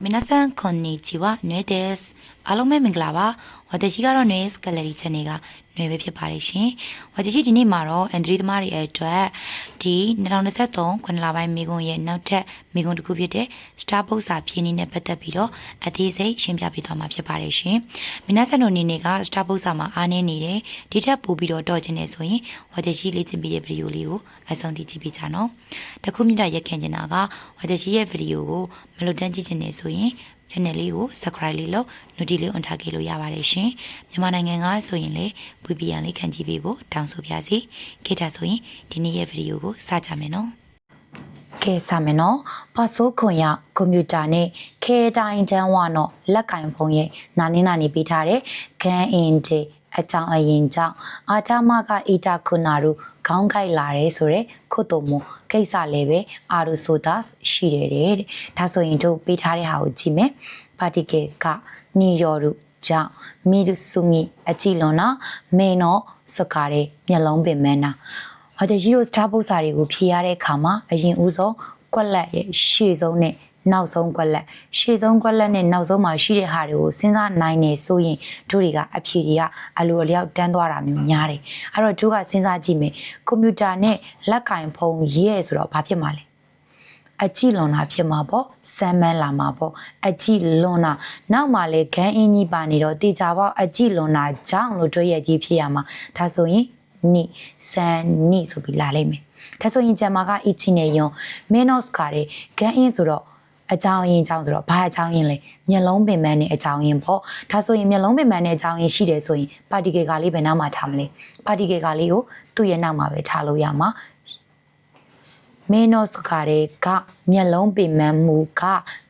皆さんこんにちは、ぬえです。အားလုံးပဲမင်္ဂလာပါ။私ကတော့ Nue's Gallery Channel က Nue ပဲဖြစ်ပါတယ်ရှင်။私ဒီနေ့မှာတော့ Android သမားတွေအတွက်ဒီ2023ခုနှစ်လပိုင်းမိကွန်းရဲ့နောက်ထပ်မိကွန်းတစ်ခုဖြစ်တဲ့ Starbucks စာပြင်းနေနဲ့ပတ်သက်ပြီးတော့အသေးစိတ်ရှင်းပြပေးသွားမှာဖြစ်ပါတယ်ရှင်။皆さんတို့အနေနဲ့က Starbucks စာမှာအားနည်းနေတယ်။ဒီထက်ပိုပြီးတော့တော့ကျင်နေဆိုရင်私လေ့ကျင့်ပေးတဲ့ဗီဒီယိုလေးကိုအဆုံးထိကြည့်ပေးကြနော်။တခုမြတ်ရက်ခင်နေတာက私ရဲ့ဗီဒီယိုကိုမလွတ်တမ်းကြည့်ချင်နေဆိုရင်channel လေးကို subscribe လေးလုပ် notification လေး on ထားခဲ့လို့ရပါတယ်ရှင်မြန်မာနိုင်ငံကဆိုရင်လေ VPN လေးခံကြည့်ပေးဖို့တောင်းဆိုပါစီခေတ္တဆိုရင်ဒီနေ့ရဲ့ဗီဒီယိုကိုစကြမယ်နော်ကဲစမယ်နော်ပါဆိုခွန်ရကွန်ပျူတာနဲ့ခဲတိုင်းတန်းဝတော့လက်ကင်ဖုန်းရဲ့နာနေပေးထားတဲ့ GAN IND အကြောင်းအရင်ကြောင့်အာတာမကအီတာခုနာတို့ခေါင်းကိုက်လာတယ်ဆိုတော့ခုတ်တုံမကိစ္စလည်းပဲအာရူဆိုဒတ်ရှိတယ်တဲ့ဒါဆိုရင်တို့ပေးထားတဲ့ဟာကိုကြည့်မယ်ပါတီကေကနီယော်တို့ကြောင့်မီဒူဆူမီအကြည့်လွန်နာမေနောစကားတဲ့မျက်လုံးပင်မန်းနာဟောတဲ့ရီရိုစတာပု္ပ္ပစာတွေကိုဖြေရတဲ့အခါမှာအရင်ဦးဆုံးကွက်လက်ရဲ့ရှေ့ဆုံးနဲ့နောက်ဆုံးကွက်လက်ရှေ့ဆုံးကွက်လက်နဲ့နောက်ဆုံးမှာရှိတဲ့ဟာတွေကိုစဉ်းစားနိုင်နေဆိုရင်တို့တွေကအဖြေတွေကအလိုအလျောက်တန်းသွားတာမျိုးများတယ်အဲ့တော့တို့ကစဉ်းစားကြည့်မယ်ကွန်ပျူတာနဲ့လက်ကင်ဖုန်းရေးရဆိုတော့ဘာဖြစ်မှာလဲအကြည့်လွန်တာဖြစ်မှာပေါ့စမ်းမန်းလာမှာပေါ့အကြည့်လွန်တာနောက်မှလည်းဂန်းအင်းကြီးပါနေတော့တေချာပေါ့အကြည့်လွန်တာကြောင့်လို့တွေ့ရကြီးဖြစ်ရမှာဒါဆိုရင်နိစန်နိဆိုပြီးလာလိမ့်မယ်ဒါဆိုရင်ဂျမ်မာကအီချီနေယွန်မင်းနော့စ်ကာတဲ့ဂန်းအင်းဆိုတော့အကြောင်းရင်းအကြောင်းဆိုတော့ဘာအကြောင်းရင်းလဲမျက်လုံးပင်ပန်းနဲ့အကြောင်းရင်းပေါ့ဒါဆိုရင်မျက်လုံးပင်ပန်းနဲ့အကြောင်းရင်းရှိတယ်ဆိုရင်ပါတီကယ်ကလေးဘယ်နောက်မှာထားမလဲပါတီကယ်ကလေးကိုသူ့ရဲ့နောက်မှာပဲထားလို့ရမှာမင်းနော့စ်ကာတဲ့ကမျက်လုံးပင်ပန်းမှုက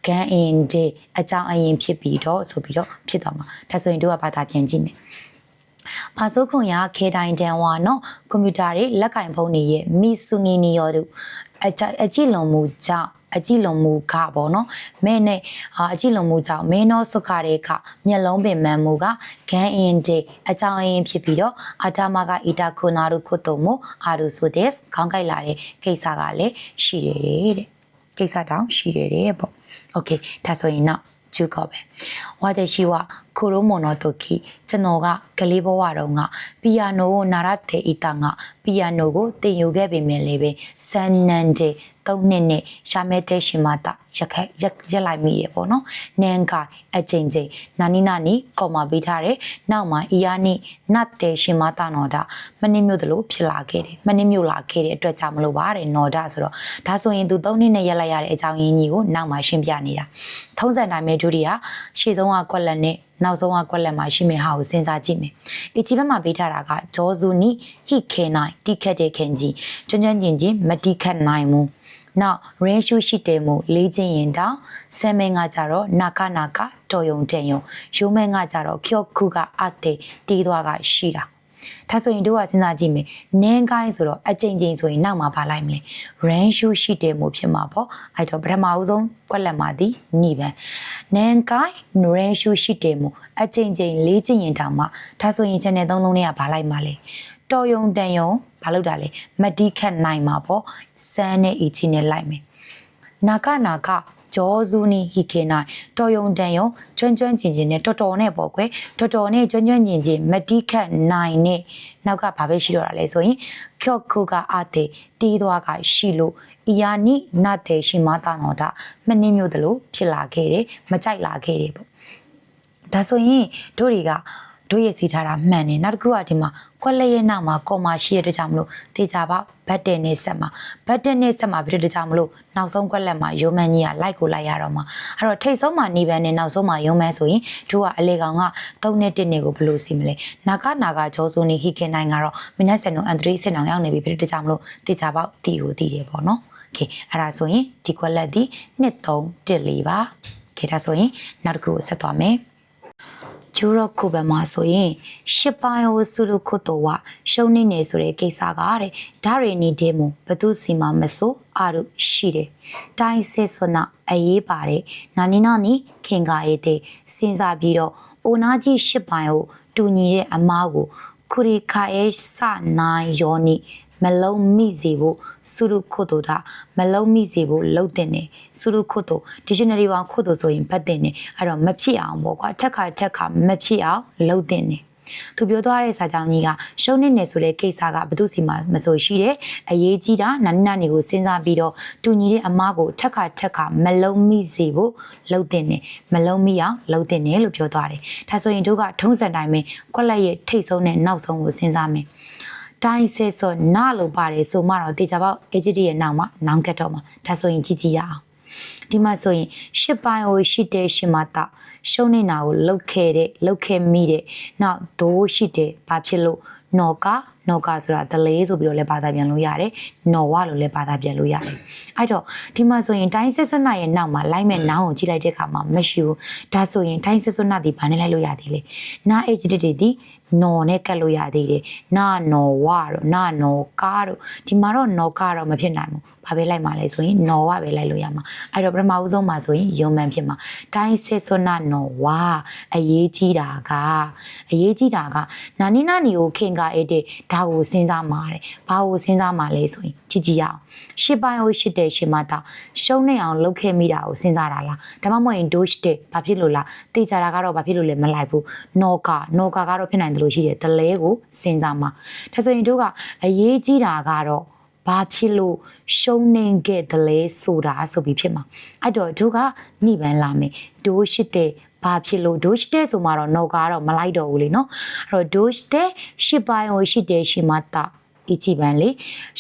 ဂန်အင်တဲ့အကြောင်းအရင်ဖြစ်ပြီးတော့ဆိုပြီးတော့ဖြစ်သွားမှာဒါဆိုရင်တို့ကဘာသာပြန်ကြည့်မယ်ပါဆိုခွန်ရခဲတိုင်းတန်ဝါနော်ကွန်ပျူတာတွေလက်ကင်ဖုန်းတွေရဲ့မီဆူနီနီယောတို့အကြည့်လွန်မှုကြောင့်အကြည့်လွန်မှုကပေါ့နော်မဲနဲ့အကြည့်လွန်မှုကြောင့်မင်းနော့စကားတဲ့ကမျက်လုံးပင်မန်းမှုကဂန်အင်အကြောင်းအရင်ဖြစ်ပြီးတော့အာတာမကအီတာခုနာရုခုတုံမိုအာရူဆိုဒက်ခေါင်းကိုက်လာတဲ့ကိစ္စကလည်းရှိတယ်တဲ့ကိစ္စတောင်ရှိတယ်တဲ့ပေါ့โอเคဒါဆိုရင်တော့ကျုကောပဲဝါတဲ့ရှိဝကိုရိုမိုနိုတိုကီကျွန်တော်ကကလေးဘဝတုန်းကပီယာနိုကိုနာရတဲ့အီတာကပီယာနိုကိုတင်ယူခဲ့ပေမဲ့လည်းပဲဆန်နန်ဒေ3နှစ်နဲ့ရှာမဲတဲ့ရှင်မတာရက်လိုက်မိရပေါ့နော်နန်ကအချိန်ချင်းနာနီကော်မာပေးထားတယ်နောက်မှာအီယာနီနတ်တဲ့ရှင်မတာနော်ဒါမနစ်မြို့တလို့ဖြစ်လာခဲ့တယ်မနစ်မြို့လာခဲ့တဲ့အတွက်ကြောင့်မလို့ပါတယ်နော်ဒါဆိုတော့ဒါဆိုရင်သူ3နှစ်နဲ့ရက်လိုက်ရတဲ့အကြောင်းရင်းကြီးကိုနောက်မှာရှင်းပြနေတာထုံးစံတိုင်းပဲတို့တွေကရှေ့ဆုံးကကွက်လက်နဲ့နောက်ဆုံးကကွက်လက်မှာရှိမယ့်ဟာကိုစဉ်းစားကြည့်မယ်။ဒီဘက်မှာပေးထားတာကဂျောဇူနီဟိခဲနိုင်တိခတ်တဲ့ခင်ကြီးကျွမ်းချင်းမတိခတ်နိုင်ဘူး။နောက်ရင်းရှုရှိတယ်မို့လေးချင်းရင်တောင်ဆဲမဲငါကြတော့နာကတော်ယုံတဲ့ယုံရိုးမဲငါကြတော့ဖြော့ခုကအတဲ့တီးသွားကရှိတာဒါဆိုရင်တို့ကစဉ်းစားကြည့်မယ်နင်းကိုင်းဆိုတော့အချိန်ချင်းဆိုရင်နောက်မှာပါလိုက်မလဲ range ရှိတယ်မို့ဖြစ်မှာပေါ့အဲ့တော့ပထမဦးဆုံးကွက်လက်မှာဒီနိဗ္ဗာန်နင်းကိုင်း range ရှိတယ်မို့အချိန်ချင်းလေးချင်းရင်တောင်မှဒါဆိုရင် channel 3လုံးနဲ့ကပါလိုက်မှာလဲတော်ယုံတန်ယုံဘာလို့တာလဲမတိခတ်နိုင်မှာပေါ့စမ်းနဲ့အချင်းနဲ့လိုက်မယ်နာကဂျောဇူနီဟီခေနိုင်တော်ယုံတန်ယုံကျွမ်းချင်းနဲ့တော်နဲ့ပေါ့ကွယ်တော်နဲ့ကျွမ်းချင်းမတိခတ်နိုင်နဲ့နောက်ကဘာပဲရှိတော့တာလဲဆိုရင်ခော့ခုကအတဲ့တီးသွားကရှိလို့အီယာနိနတ်တဲ့ရှင်မတာနော်ဒါမနှင်းမျိုးတလို့ဖြစ်လာခဲ့တယ်မကြိုက်လာခဲ့တယ်ပေါ့ဒါဆိုရင်တို့ရဲ့စီထားတာမှန်တယ်နောက်တစ်ခုကဒီမှာခွက်လက်ရဲ့နောက်မှာကော်မာရှိရတဲ့ကြောင့်မလို့တေချာပေါဘတ်တက်နဲ့ဆက်မှာပြီးတဲ့ကြောင့်မလို့နောက်ဆုံးခွက်လက်မှာယုံမန်းကြီးကလိုက်ကိုလိုက်ရတော့မှာအဲ့တော့ထိတ်ဆုံးမှာနေပန်းနဲ့နောက်ဆုံးမှာယုံမန်းဆိုရင်တို့ကအလေကောင်က3နှစ်1နှစ်ကိုဘယ်လိုစီမလဲနာကဂျောဇူနီဟီခင်နိုင်ကတော့မနက်စံတော့အန်ဒရီစင်အောင်ရောက်နေပြီပြီးတဲ့ကြောင့်မလို့တေချာပေါတီကိုတီတယ်ပေါ့နော်โอเคအဲ့ဒါဆိုရင်ဒီခွက်လက်ဒီ2-3-4ပါโอเคဒါဆိုရင်နောက်တစ်ခုကိုဆက်သွားမယ်ကျိုးတော့ခုပဲမှာဆိုရင်ရှစ်ပိုင်းဟိုစုလို့ခုတော့ဝရှုံနေနေဆိုတဲ့ကိစ္စကတဲ့ဒါရီနီဒေမိုဘသူစီမှာမဆိုအာရုရှိတယ်တိုင်းစစ်စနအရေးပါတယ်နာနီခင်ကာရေးတဲ့စဉ်းစားပြီးတော့အိုနာကြီးရှစ်ပိုင်းဟိုတူညီတဲ့အမားကိုခူရီခါရဲ့စနိုင်ယောနီ မလုံးမိစေဖို့စုရုခုတ်တို့တာမလုံးမိစေဖို့လှုပ်တင်နေစုရုခုတ်တို့ dictionary ပေါင်းခုတ်တို့ဆိုရင်ဖတ်တင်နေအဲ့တော့မဖြစ်အောင်ပေါ့ကွာထက်ခါမဖြစ်အောင်လှုပ်တင်နေသူပြောသွားတဲ့စာကြောင်းကြီးကရှုံးနေဆိုတဲ့ကိစ္စကဘယ်သူစီမှာမဆိုရှိတယ်အရေးကြီးတာနာနီနာနေကိုစဉ်းစားပြီးတော့တူညီတဲ့အမားကိုထက်ခါမလုံးမိစေဖို့လှုပ်တင်နေမလုံးမိအောင်လှုပ်တင်နေလို့ပြောသွားတယ်ဒါဆိုရင်တို့ကထုံးစံတိုင်းပဲကွက်လက်ရဲ့ထိတ်ဆုံးနဲ့နောက်ဆုံးကိုစဉ်းစားမယ်တိုင်းဆဲဆိုနာလို့ပါတယ်ဆိုမှတော့တေချာပေါက် AGD ရဲ့နောက်မှာနောင်ကတ်တော့မှာဒါဆိုရင်ကြည့်ရအောင်ဒီမှာဆိုရင်ရှစ်ပိုင်းကိုရှိတဲ့ရှင်မတာရှုံးနေတာကိုလှုပ်ခဲမိတဲ့နောက်ဒိုးရှိတဲ့ဘာဖြစ်လို့နော်ကာဆိုတာဒလေးဆိုပြီးတော့လည်းဘာသာပြန်လို့ရတယ်နော်ဝလို့လည်းဘာသာပြန်လို့ရတယ်အဲ့တော့ဒီမှာဆိုရင်တိုင်းဆက်စနရဲ့နောက်မှာလိုက်မဲ့နောင်ကိုကြည့်လိုက်တဲ့အခါမှာမရှိဘူးဒါဆိုရင်တိုင်းဆက်စနဒီဘာနဲ့လိုက်လို့ရသေးလဲနာအေဂျစ်တွေဒီနော်နဲ့ကတ်လို့ရသေးတယ်နာနော်ဝတော့နာနော်ကားတော့ဒီမှာတော့နော်ကားတော့မဖြစ်နိုင်ဘူးဘာပဲလိုက်မှာလဲဆိုရင်နော်ဝပဲလိုက်လို့ရမှာအဲ့တော့ပထမဦးဆုံးမှာဆိုရင်ယုံမှန်ဖြစ်မှာတိုင်းဆက်စနနော်ဝအရေးကြီးတာကနာနီနာနီကိုခင်ကားအဲ့တဲ့ဒါကိုစဉ်းစားမှာတဲ့ဘာကိုစဉ်းစားမှာလဲဆိုရင်ကြည့်ရအောင်ရှစ်ပိုင်းကိုရှစ်တဲ့ရှင်မတာရှုံးနေအောင်လုပ်ခဲ့မိတာကိုစဉ်းစားတာလားဒါမှမဟုတ်ရင်ဒိုးရှစ်တဲ့ဘာဖြစ်လို့လားတေချာတာကတော့ဘာဖြစ်လို့လဲမလိုက်ဘူးနော်ကာကတော့ဖြစ်နိုင်တယ်လို့ရှိတယ်ဒလဲကိုစဉ်းစားမှာဒါဆိုရင်တို့ကအရေးကြီးတာကတော့ဘာဖြစ်လို့ရှုံးနေခဲ့တယ်လဲဆိုတာဆိုပြီးဖြစ်မှာအဲ့တော့တို့ကနှိပန်းလာမယ်ဒိုးရှစ်တဲ့ဘာဖြစ်လို့ဒိုးရှတဲ့ဆိုမှတော့နော်ကတော့မလိုက်တော့ဘူးလေနော်အဲ့တော့ဒိုးရှတဲ့ရှစ်ပိုင်းကိုရှစ်တဲ့ရှင်မတာအကြည့်ပန်းလေ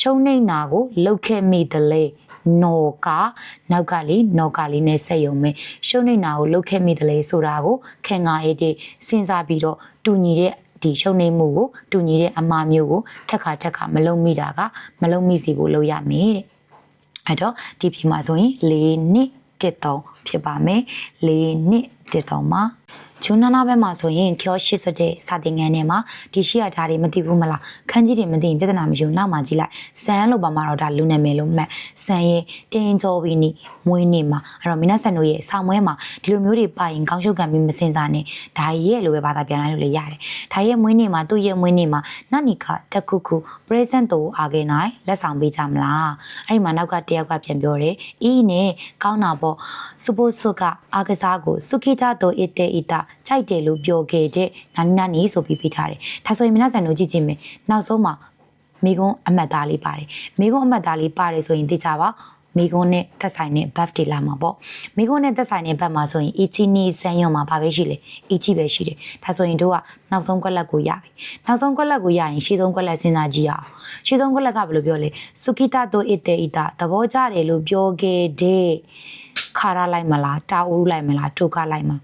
ရှုံးနေတာကိုလှုပ်ခဲ့မိတယ်လေနောကနောက်ကလေးနဲ့ဆက်ယုံမယ်ရှုံးနေတာကိုလှုပ်ခဲ့မိတယ်လေဆိုတာကိုခင်ငါအေးတဲ့စဉ်းစားပြီးတော့တူညီတဲ့ဒီရှုံးနေမှုကိုတူညီတဲ့အမှားမျိုးကိုထက်ခါမလုံးမိတာကမလုံးမိစီဖို့လုပ်ရမယ်တဲ့အဲ့တော့ဒီပြင်မှာဆိုရင်၄နှစ်တစ်တုံးဖြစ်ပါမယ်၄နှစ်တစ်တုံးမှာဂျွန်းနာနာဘက်မှာဆိုရင်ကျော်80တဲ့စာတင်ငန်းထဲမှာဒီရှိရထားတွေမသိဘူးမလားခန်းကြီးတွေမသိရင်ပြဿနာမရှိဘူးနောက်မှကြည့်လိုက်စမ်းလို့ပါမှာတော့ဒါလူနာမည်လို့မှတ်စမ်းရဲ့တင်းကြောပြီးနေမွေးနေမှာအဲ့တော့မင်းနဲ့ဆန်တို့ရဲ့ဆောင်းမွဲမှာဒီလိုမျိုးတွေပါရင်ကောင်းရှုပ်ကံပြီးမစင်စားနဲ့ဒါရဲ့လိုပဲဘာသာပြန်လိုက်လို့လည်းရတယ်ဒါရဲ့မွေးနေမှာသူ့ရဲ့မွေးနေမှာနတ်နီကတခုခု present တို့အားခဲ့နိုင်လက်ဆောင်ပေးကြမလားအဲ့ဒီမှာနောက်ကတယောက်ကပြန်ပြောတယ်အီးနဲ့ကောင်းတာပေါ့စပိုးစုကအာကစားကိုစုခိတာတို့အတေအီတာကြိုက်တယ်လို့ပြောခဲ့တဲ့နာနီဆိုပြီးပေးထားတယ်ဒါဆိုရင်မင်းဆန်တို့ကြည့်ချင်းမယ်နောက်ဆုံးမှာမိကုန်းအမှတ်သားလေးပါတယ်မိကုန်းအမှတ်သားလေးပါတယ်ဆိုရင်သိကြပါမိကုန်းနဲ့သက်ဆိုင်တဲ့ buff တွေလာမှာပေါ့မိကုန်းနဲ့သက်ဆိုင်တဲ့ buff မှာဆိုရင် ichi နီဆန်ရုံမှာဘာပဲရှိလဲ ichi ပဲရှိတယ်ဒါဆိုရင်တို့ကနောက်ဆုံးကွက်လက်ကိုရပြီနောက်ဆုံးကွက်လက်ကိုရရင်ရှေ့ဆုံးကွက်လက်စဉ်းစားကြည့်အောင်ရှေ့ဆုံးကွက်လက်ကဘယ်လိုပြောလဲစုခိတာတို့အတေအီတာသဘောကျတယ်လို့ပြောခဲ့တဲ့ခါရလိုက်မလားတာဦးလိုက်မလားတိုကလိုက်မှာ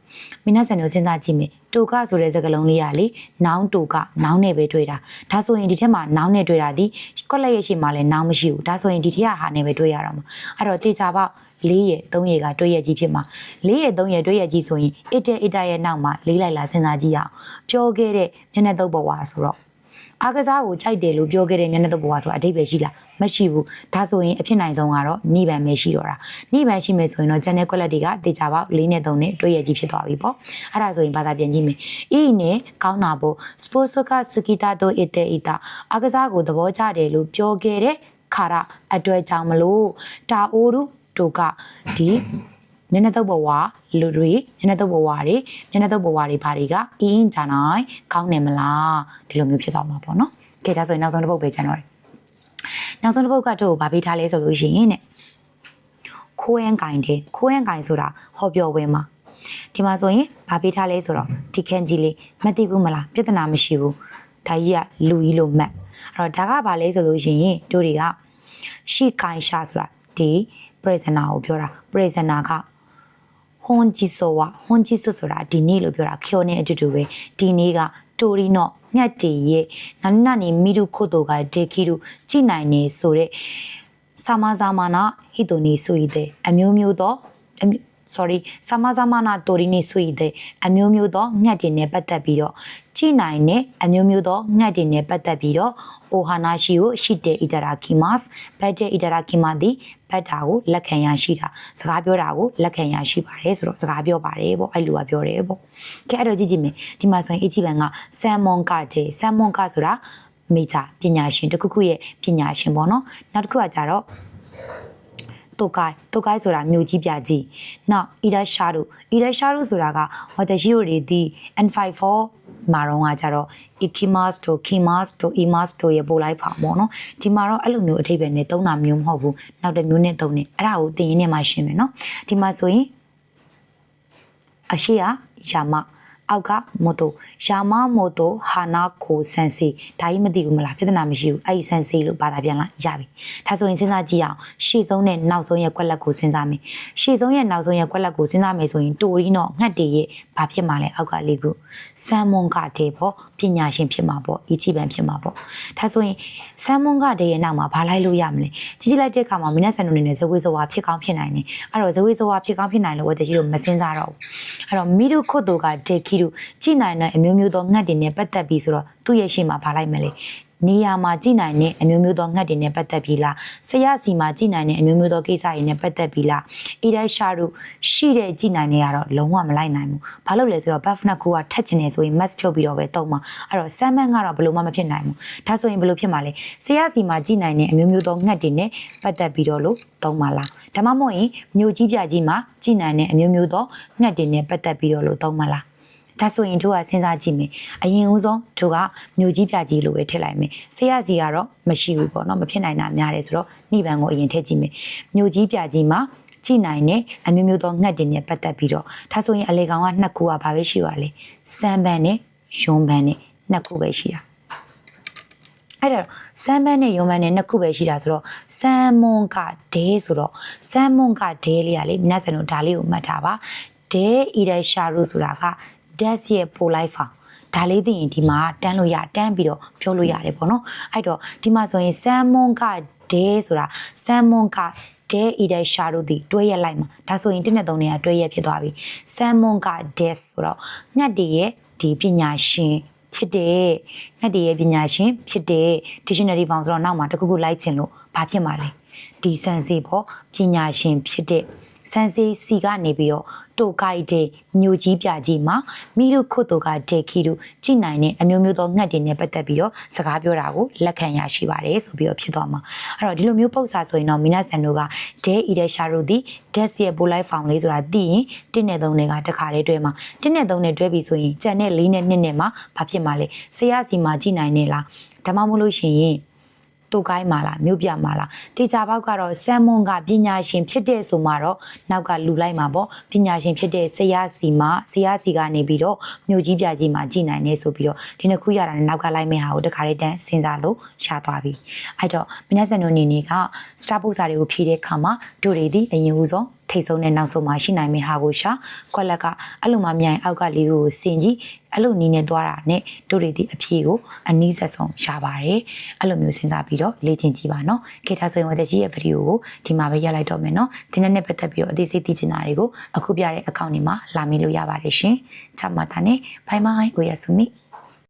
မင်းဆန်တို့စဉ်းစားကြည့်မယ်တိုကဆိုတဲ့စကားလုံးလေးကလေနောင်းတိုကနောင်းနဲ့ပဲတွေ့တာဒါဆိုရင်ဒီထက်မှာနောင်းနဲ့တွေ့တာဒီကွက်လက်ရဲ့ရှေ့မှာလည်းနောင်းမရှိဘူးဒါဆိုရင်ဒီထက်ကဟာနဲ့ပဲတွေ့ရတော့မှာအဲ့တော့တေချာပေါက်၄ရဲ့၃ရဲ့ကတွေ့ရကြီးဖြစ်မှာ၄ရဲ့၃ရဲ့တွေ့ရကြီးဆိုရင်အစ်တဲ့ရဲ့နောက်မှာလေးလိုက်လာစဉ်းစားကြည့်ရအောင်ပြောခဲ့တဲ့မျက်နှာတုပ်ဘဝဆိုတော့အာကစားကိုကြိုက်တယ်လို့ပြောခဲ့တဲ့မျက်နှာတုပ်ဘဝဆိုတာအဓိပ္ပာယ်ရှိလားမရှိဘူးဒါဆိုရင်အဖြစ်နိုင်ဆုံးကတော့နိဗ္ဗာန်ပဲရှိတော့တာနိဗ္ဗာန်ရှိမယ်ဆိုရင်တော့ကျန်တဲ့ကွက်လက်တွေကတေချာပေါက်၄နဲ့၃နဲ့တွေ့ရကြီးဖြစ်သွားပြီပေါ့အဲ့ဒါဆိုရင်ဘာသာပြန်ကြည့်မယ်အီနဲ့ကောင်းတာပေါ့စပိုးစကစကီတာတို့အတေအီတာအာကစားကိုသဘောကျတယ်လို့ပြောခဲ့တဲ့ခါရအတွက်ကြောင့်မလို့တာအိုးတို့ကဒီမျက်နှာတုပ်ဘဝလူတွေမျက်နှာတုပ်ဘဝတွေဘာတွေကအင်းကြနိုင်ကောင်းနေမလားဒီလိုမျိုးဖြစ်သွားမှာပေါ့နော်ကဲဒါဆိုရင်နောက်ဆုံးတစ်ပုဒ်ပဲကျန်တော့တယ်နောက်ဆုံးတစ်ပုဒ်ကတော့ဗာပေးထားလဲဆိုလို့ရှိရင်တဲ့ခိုးရန်ကင်ဆိုတာဟောပြောဝင်မှာဒီမှာဆိုရင်ဗာပေးထားလဲဆိုတော့ဒီခန်းကြီးလေးမသိဘူးမလားပြဿနာမရှိဘူးဒါကြီးကလူကြီးလို့မှတ်အဲ့တော့ဒါကဗာလဲဆိုလို့ရှိရင်တို့တွေကရှီကိုင်ရှာဆိုတာဒီ prisoner ကိုပြောတာ prisoner ကဟွန်ဂျီဆိုတာဒီနေ့လို့ပြောတာခေါ်နေအတူတူပဲဒီနေ့ကတိုရီနော့ညက်တီရဲ့နာနီမီရုခုတိုကဒေခီရုကြည်နိုင်နေဆိုတဲ့စာမဇာမနာဟီတိုနီဆိုရတဲ့အမျိုးမျိုးတော့စာမဇာမနာတိုရီနီဆိုရတဲ့အမျိုးမျိုးတော့ညက်တင်နဲ့ပတ်သက်ပြီးတော့ကြည်နိုင်တဲ့အမျိုးမျိုးတော့ညက်တင်နဲ့ပတ်သက်ပြီးတော့အိုဟာနာရှိကိုရှိတဲ့အီတရာကီမတ်ဘတ်တဲ့အီတရာကီမတ်ဒီဘတ်တာကိုလက်ခံရရှိတာစကားပြောတာကိုလက်ခံရရှိပါတယ်ဆိုတော့စကားပြောပါတယ်ပေါ့အဲ့လိုကပြောတယ်ပေါ့ကဲအဲ့တော့ကြည့်မယ်ဒီမှာဆိုရင်အကြည့်ပန်ကဆမ်မွန်ကတဲ့ဆမ်မွန်ကဆိုတာ major ပညာရှင်တစ်ခုခုရဲ့ပညာရှင်ပေါ့နော်နောက်တစ်ခုကကြတော့တိုကိုင်ဆိုတာမြို့ကြီးပြကြီးနောက် Ida Shadow ဆိုတာကဝတရှိတို့ဒီ N54 မှာတော့ကကြတော့ Ikimas တို့ Kimas တို့ Imas တို့ရဲ့ပို့လိုက်ပါပေါ့နော်ဒီမှာတော့အဲ့လိုမျိုးအထိပ္ပယ်နဲ့သုံးတာမျိုးမဟုတ်ဘူးနောက်တစ်မျိုးနဲ့သုံးနေအဲ့ဒါကိုသင်ရင်းနဲ့မှရှင်းမယ်နော်ဒီမှာဆိုရင်အရှိရယာမအောက်ကမိုတိုယာမမိုတိုဟာနာကိုဆန်စီဒါကြီးမသိဘူးမလားပြဿနာမရှိဘူးအဲ့ဒီဆန်စီလို့ဘာသာပြန်လိုက်ရပြီဒါဆိုရင်စဉ်းစားကြည့်အောင်ရှေ့ဆုံးနဲ့နောက်ဆုံးရဲ့ကွက်လက်ကိုစဉ်းစားမယ်ရှေ့ဆုံးရဲ့နောက်ဆုံးရဲ့ကွက်လက်ကိုစဉ်းစားမယ်ဆိုရင်တိုရီနော်ငှက်တွေရဲ့ဘာဖြစ်မှာလဲအောက်ကလေးခုဆမ်မွန်ကတဲ့ပေါ့ပညာရှင်ဖြစ်မှာပေါ့အီချီပန်ဖြစ်မှာပေါ့ဒါဆိုရင်ဆမ်မွန်ကတဲ့ရဲ့နောက်မှာဘာလိုက်လို့ရမလဲကြီးကြီးလိုက်တဲ့အခါမှာမင်းနဲ့ဆန်တို့နေနဲ့ဇဝေဇဝါဖြစ်ကောင်းဖြစ်နိုင်တယ်အဲ့တော့ဇဝေဇဝါဖြစ်ကောင်းဖြစ်နိုင်လို့ဝတ်တကြီးတို့မစဉ်းစားတော့ဘူးအဲ့တော့မီဒုခွတ်တို့ကဒေခီတို့ကြည်နိုင်တဲ့အမျိုးမျိုးသောငှက်တွေနဲ့ပတ်သက်ပြီးဆိုတော့သူ့ရဲ့ရှေ့မှာဘာလိုက်မလဲနေရာမှာကြည်နိုင်တဲ့အမျိုးမျိုးသောငှက်တွေနဲ့ပတ်သက်ပြီးလားဆရာစီမှာကြည်နိုင်တဲ့အမျိုးမျိုးသောကိစ္စတွေနဲ့ပတ်သက်ပြီးလားအေဒိုင်ရှာတို့ရှိတဲ့ကြည်နိုင်တွေကတော့လုံးဝမလိုက်နိုင်ဘူးဘာလို့လဲဆိုတော့ buff နှစ်ခုကထက်ချင်နေဆိုရင် mask ဖြုတ်ပြီးတော့ပဲတုံးမှာအဲ့တော့ salmon ကတော့ဘယ်လိုမှမဖြစ်နိုင်ဘူးဒါဆိုရင်ဘယ်လိုဖြစ်မှာလဲဆရာစီမှာကြည်နိုင်တဲ့အမျိုးမျိုးသောငှက်တွေနဲ့ပတ်သက်ပြီးတော့လို့တုံးမှာလားဒါမှမဟုတ်ရင်မြို့ကြီးပြကြီးမှာကြည်နိုင်တဲ့အမျိုးမျိုးသောငှက်တွေနဲ့ပတ်သက်ပြီးတော့လို့တုံးမှာလားဒါဆိုရင်တို့ကစဉ်းစားကြည့်မယ်အရင်ဦးဆုံးတို့ကမြို့ကြီးပြကြီးလို့ပဲထည့်လိုက်မယ်ဆရာစီကတော့မရှိဘူးပေါ့နော်မဖြစ်နိုင်တာများတယ်ဆိုတော့နှိဗံကိုအရင်ထည့်ကြည့်မယ်မြို့ကြီးပြကြီးမှာကြည့်နိုင်တဲ့အမျိုးမျိုးသောငှက်တွေနဲ့ပတ်သက်ပြီးတော့ဒါဆိုရင်အလေကောင်ကနှစ်ခုကဘာပဲရှိပါလဲစမ်းပန်းနဲ့ယွန်းပန်းနဲ့နှစ်ခုပဲရှိတာအဲ့တော့ဆမ်မန်နဲ့ယုံမန်နဲ့နှစ်ခုပဲရှိတာဆိုတော့ဆမ်မွန်ကဒဲဆိုတော့ဆမ်မွန်ကဒဲလေးရလေမနက်စံတို့ဒါလေးကိုမှတ်ထားပါဒဲအီဒိုင်ရှာရူဆိုတာကdas ရဲ့ပိုလိုက်ဖောင်ဒါလေးသိရင်ဒီမှာတန်းလို့ရတန်းပြီးတော့ပြောလို့ရတယ်ပေါ့နော်အဲ့တော့ဒီမှာဆိုရင်ဆမ်မွန်ကဒဲဆိုတာဆမ်မွန်ကဒဲအီဒိုင်ရှာတို့ဒီတွဲရက်လိုက်မှာဒါဆိုရင်1နဲ့3နဲ့တွဲရက်ဖြစ်သွားပြီဆမ်မွန်ကဒက်ဆိုတော့ငှက်တွေရဲ့ဒီပညာရှင်ဖြစ်တဲ့ငှက်တွေရဲ့ပညာရှင်ဖြစ်တဲ့ dictionary ဖောင်ဆိုတော့နောက်မှာတခုခုလိုက်ချင်လို့ဘာဖြစ်မှာလဲဒီစံစီပေါ့ပညာရှင်ဖြစ်တဲ့စံစီစီကနေပြီးတော့တိုကိုက်တဲ့မြို့ကြီးပြကြီးမှာမိတို့ခုတ်တို့ကဒေခီတို့ကြည်နိုင်တဲ့အမျိုးမျိုးသောငှက်တွေနဲ့ပတ်သက်ပြီးတော့စကားပြောတာကိုလက်ခံရရှိပါတယ်ဆိုပြီးတော့ဖြစ်သွားမှာအဲ့တော့ဒီလိုမျိုးပုတ်စာဆိုရင်တော့မီနာဆန်တို့ကဒဲအီဒက်ရှာတို့ဒီဒက်ရဲ့ပိုလိုက်ဖောင်လေးဆိုတာသိရင်1နဲ့3နဲ့ကတခါလေးတွဲမှာ1နဲ့3နဲ့တွဲပြီးဆိုရင်ကြံတဲ့4နဲ့2နဲ့မှာဘာဖြစ်မှာလဲဆရာစီမှာကြည်နိုင်နေလားဒါမှမဟုတ်လို့ရှိရင်တိုကိုင်းမှာလားမြို့ပြမှာလားတေချာဘောက်ကတော့ဆမ်မွန်ကပညာရှင်ဖြစ်တဲ့ဆိုမှတော့နောက်ကလူလိုက်မှာပေါ့ပညာရှင်ဖြစ်တဲ့ဆရာစီကနေပြီးတော့မြို့ကြီးပြကြီးမှာကြည်နိုင်နေဆိုပြီးတော့ဒီနှစ်ခုရတာနဲ့နောက်ကလိုက်မဲ့ဟာကိုတခါလေးတန်းစဉ်းစားလို့ရှားသွားပြီအဲ့တော့မင်းဆက်တို့နေနေကစတာပုတ်စာတွေကိုဖြည့်တဲ့ခါမှာတို့တွေဒီအရင်ဦးဆုံးထိတ်ဆုံးနဲ့နောက်ဆုံးမှာရှိနိုင်မယ့်ဟာကိုရှာကွက်လက်ကအဲ့လိုမှမြိုင်အောက်ကလေးကိုစင်ကြီးအဲ့လိုနီးနေသွားတာနဲ့တို့တွေဒီအဖြေကိုအနည်းဆက်ဆုံးရှာပါတယ်အဲ့လိုမျိုးစဉ်းစားပြီးတော့လေ့ကျင့်ကြည့်ပါနော်ခေတ်ထားဆိုရင်ဝတ်တကြီးရဲ့ဗီဒီယိုကိုဒီမှာပဲရပ်လိုက်တော့မယ်နော်ဒီနေ့နဲ့ပတ်သက်ပြီးတော့အသေးစိတ်သိချင်တာတွေကိုအခုပြတဲ့အကောင့်တွေမှာလာမေးလို့ရပါတယ်ရှင်ချမတာနဲ့ဘိုင်မိုင်းကိုရဆုမိ